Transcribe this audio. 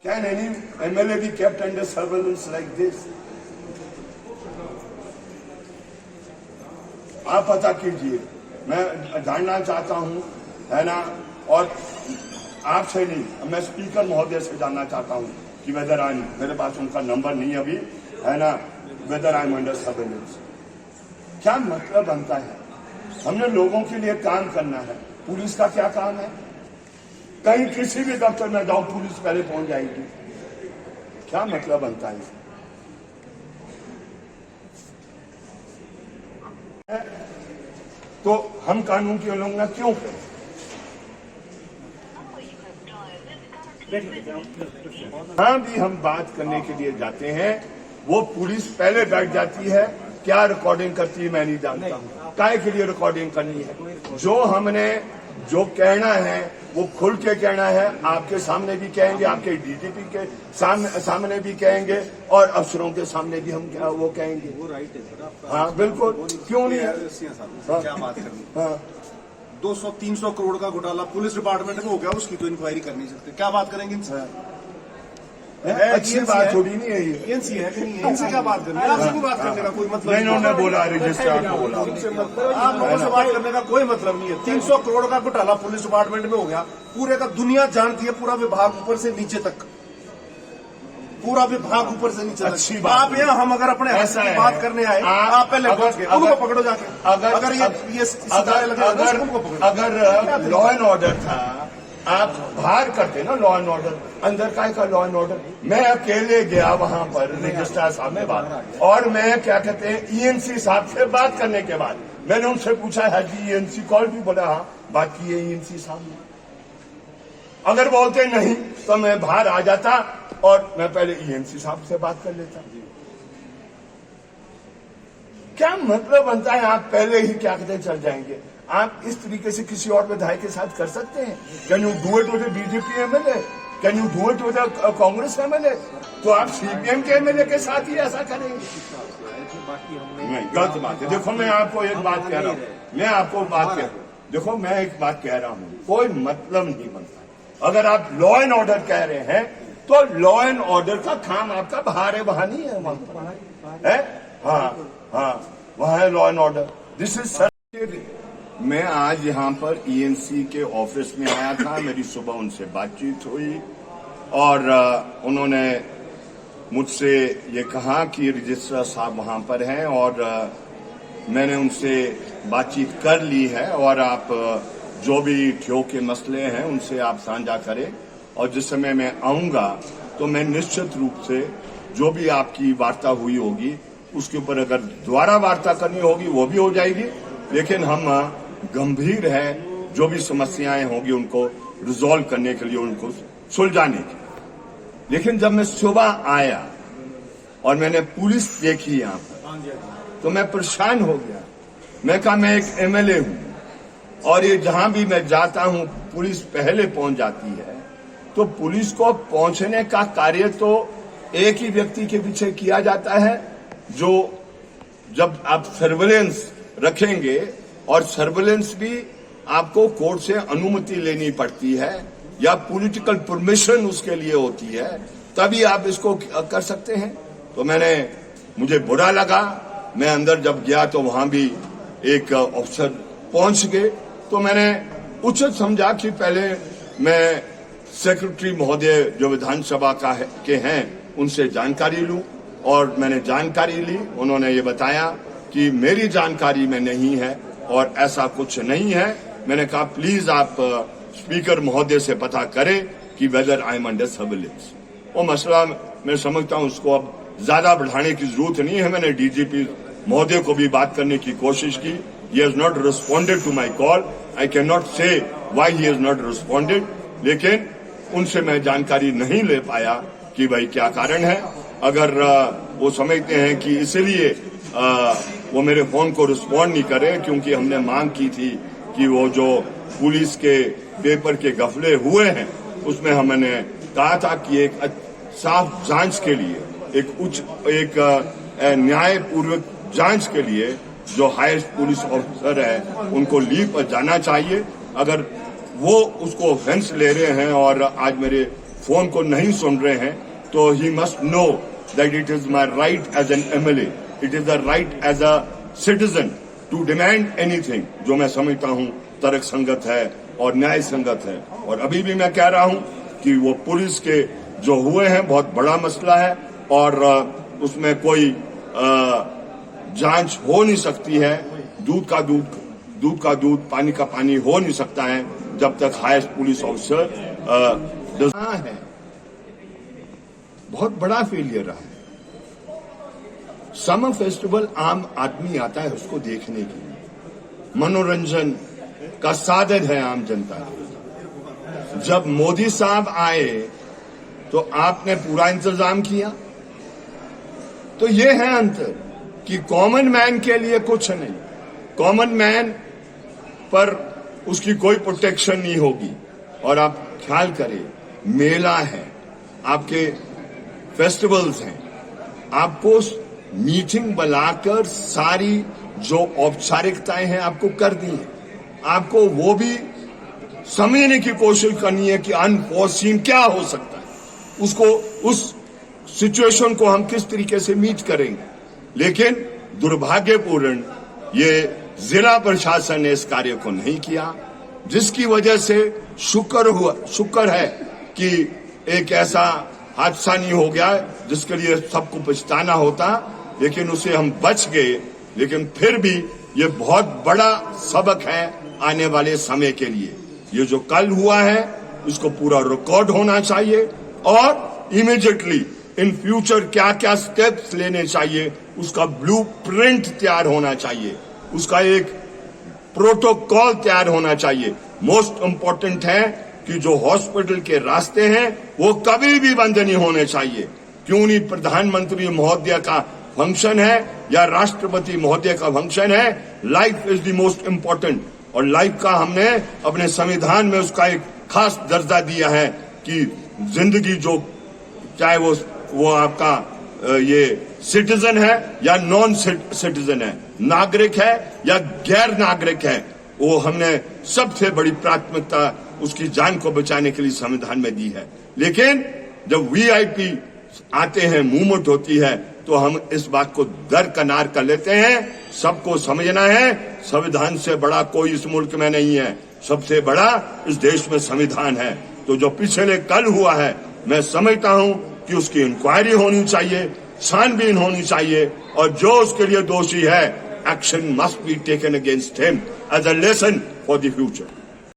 Can any MLA be kept under surveillance like this? आप पता कीजिए, मैं जानना चाहता हूं, है ना। और आपसे नहीं, मैं स्पीकर महोदय से जानना चाहता हूं कि वेदर आई, मेरे पास उनका नंबर नहीं अभी, है ना, whether I am under surveillance. क्या मतलब बनता है? हमने लोगों के लिए काम करना है। पुलिस का क्या काम है? कहीं किसी भी दफ्तर में जाओ, पुलिस पहले पहुंच जाएगी। क्या मतलब बनता है? तो हम कानून की उल्लंघना क्यों करें? हाँ भी हम बात करने के लिए जाते हैं, वो पुलिस पहले बैठ जाती है। क्या रिकॉर्डिंग करती है मैं नहीं जानता हूँ, काहे के लिए रिकॉर्डिंग करनी है। जो हमने जो कहना है वो खुल के कहना है, आपके सामने भी कहेंगे, आपके डीजीपी के सामने भी कहेंगे, और अफसरों के सामने भी हम क्या वो कहेंगे। वो राइट है सर आपका। हाँ बिल्कुल, क्यों नहीं है? क्या बात करनी? हाँ 200-300 करोड़ का घोटाला पुलिस डिपार्टमेंट में हो गया, उसकी तो इंक्वायरी कर नहीं सकते। क्या बात करेंगे इनसे? अच्छी बात थोड़ी नहीं है ये। एजेंसी है कि नहीं है? इनसे क्या बात करनी है? आपसे भी बात करने का कोई मतलब नहीं, उन्होंने बोला रजिस्ट्रार को बोला। आप लोगों से बात करने का कोई मतलब नहीं है। 300 करोड़ का घोटाला पुलिस डिपार्टमेंट में हो गया, पूरे का दुनिया जानती है, पूरा विभाग ऊपर से नीचे तक, पूरा विभाग ऊपर से नीचे अच्छी तक। बात आप यहाँ हम अगर अपने ऐसा की है, बात करने आए, आप पहले उनको पकड़ो जाके। अगर लॉ एंड ऑर्डर था, आप बाहर करते ना लॉ एंड ऑर्डर, अंदर का लॉ एंड ऑर्डर। मैं अकेले गया वहां पर रजिस्ट्रार साहब ने बात, और मैं क्या कहते हैं ईएनसी साहब से बात करने के बाद मैंने उनसे पूछा है जी ईएनसी कॉल भी, बोला हाँ बात की है ईएनसी साहब ने। अगर बोलते नहीं तो मैं बाहर आ जाता और मैं पहले ईएनसी साहब से बात कर लेता। क्या मतलब बनता है? आप पहले ही क्या कहते चल जाएंगे। आप इस तरीके से किसी और विधायक के साथ कर सकते हैं? Can you do it with BJP MLA? Can you do it with Congress MLA? तो आप सीपीएम के एमएलए के साथ ही ऐसा करेंगे? नहीं, गलत बात है। देखो मैं आपको एक बात कह रहा हूँ, मैं आपको बात कह रहा हूँ, देखो मैं एक बात कह रहा हूँ, कोई मतलब नहीं बनता। अगर आप लॉ एंड ऑर्डर कह रहे हैं तो लॉ एंड ऑर्डर का काम आपका बाहर है, वहां नहीं है, वहां पर है। हाँ वहां है law and order. This is sir. मैं आज यहाँ पर ईएनसी के ऑफिस में आया था, मेरी सुबह उनसे बातचीत हुई और उन्होंने मुझसे ये कहा कि रजिस्ट्रार साहब वहां पर हैं, और मैंने उनसे बातचीत कर ली है, और आप जो भी ठियो के मसले हैं उनसे आप साझा करें, और जिस समय मैं आऊंगा तो मैं निश्चित रूप से जो भी आपकी वार्ता हुई होगी उसके ऊपर अगर दोबारा वार्ता करनी होगी वो भी हो जाएगी। लेकिन हम गंभीर है, जो भी समस्याएं होंगी उनको रिजॉल्व करने के लिए, उनको सुलझाने के लिए। लेकिन जब मैं सुबह आया और मैंने पुलिस देखी यहाँ पर तो मैं परेशान हो गया। मैं कहा मैं एक एमएलए हूं और ये जहां भी मैं जाता हूं पुलिस पहले पहुंच जाती है, तो पुलिस को पहुंचने का कार्य तो एक ही व्यक्ति के पीछे किया जाता है, जो जब आप सर्वेलेंस रखेंगे, और सर्वेलेंस भी आपको कोर्ट से अनुमति लेनी पड़ती है या पॉलिटिकल परमिशन उसके लिए होती है, तभी आप इसको कर सकते हैं। तो मुझे बुरा लगा। मैं अंदर जब गया तो वहां भी एक अफसर पहुंच गए, तो मैंने उचित समझा कि पहले मैं सेक्रेटरी महोदय जो विधानसभा के हैं उनसे जानकारी लूं, और मैंने जानकारी ली। उन्होंने ये बताया कि मेरी जानकारी में नहीं है और ऐसा कुछ नहीं है। मैंने कहा प्लीज आप स्पीकर महोदय से पता करें कि whether I am under surveillance. वो मसला मैं समझता हूं उसको अब ज्यादा बढ़ाने की जरूरत नहीं है। मैंने डीजीपी महोदय को भी बात करने की कोशिश की। He has not responded to my call. I can not say why he has not responded, लेकिन उनसे मैं जानकारी नहीं ले पाया कि भाई क्या कारण है। अगर वो समझते हैं कि इसलिए वो मेरे फोन को रिस्पॉन्ड नहीं करे क्योंकि हमने मांग की थी कि वो जो पुलिस के पेपर के गफले हुए हैं उसमें हमने कहा था कि एक साफ जांच के लिए, एक न्यायपूर्वक जांच के लिए जो हाईएस्ट पुलिस ऑफिसर है उनको लीव पर जाना चाहिए। अगर वो उसको ऑफेंस ले रहे हैं और आज मेरे फोन को नहीं सुन रहे हैं तो he must know that it is my right as an MLA, it is the right as a citizen to demand anything जो मैं समझता हूं तर्क संगत है और न्याय संगत है। और अभी भी मैं कह रहा हूं कि वो पुलिस के जो हुए हैं बहुत बड़ा मसला है और उसमें कोई जांच हो नहीं सकती है। दूध का दूध, पानी का पानी हो नहीं सकता है जब तक हाईएस्ट पुलिस ऑफिसर है। बहुत बड़ा फेलियर रहा है। समर फेस्टिवल आम आदमी आता है उसको देखने के लिए, मनोरंजन का साधन है आम जनता के। जब मोदी साहब आए तो आपने पूरा इंतजाम किया। तो ये है अंतर कि कॉमन मैन के लिए कुछ नहीं, कॉमन मैन पर उसकी कोई प्रोटेक्शन नहीं होगी। और आप ख्याल करें, मेला है, आपके फेस्टिवल्स हैं, आपको मीटिंग बुलाकर सारी जो औपचारिकताएं हैं आपको कर दी है। आपको वो भी समझने की कोशिश करनी है कि अनफोर्सीन क्या हो सकता है, उसको उस सिचुएशन को हम किस तरीके से मीट करेंगे। लेकिन दुर्भाग्यपूर्ण ये जिला प्रशासन ने इस कार्य को नहीं किया, जिसकी वजह से शुक्र है कि एक ऐसा हादसा नहीं हो गया जिसके लिए सबको पछताना होता, लेकिन उसे हम बच गए। लेकिन फिर भी ये बहुत बड़ा सबक है आने वाले समय के लिए। ये जो कल हुआ है इसको पूरा रिकॉर्ड होना चाहिए और इमीडिएटली इन फ्यूचर क्या क्या स्टेप्स लेने चाहिए उसका ब्लूप्रिंट तैयार होना चाहिए, उसका एक प्रोटोकॉल तैयार होना चाहिए। मोस्ट इंपॉर्टेंट है कि जो हॉस्पिटल के रास्ते हैं वो कभी भी बंद नहीं होने चाहिए। क्यों नहीं, प्रधानमंत्री महोदय का फंक्शन है या राष्ट्रपति महोदय का फंक्शन है, life is the most important. और लाइफ का हमने अपने संविधान में उसका एक खास दर्जा दिया है कि जिंदगी जो चाहे वो आपका ये सिटीजन है या नॉन सिटीजन है, नागरिक है या गैर नागरिक है, वो हमने सबसे बड़ी प्राथमिकता उसकी जान को बचाने के लिए संविधान में दी है। लेकिन जब VIP आते हैं, मूवमेंट होती है, तो हम इस बात को दरकिनार कर लेते हैं। सबको समझना है संविधान से बड़ा कोई इस मुल्क में नहीं है, सबसे बड़ा इस देश में संविधान है। तो जो पिछले कल हुआ है मैं समझता हूं कि उसकी इंक्वायरी होनी चाहिए, छानबीन होनी चाहिए और जो उसके लिए दोषी है action must be taken against him as a lesson for the future.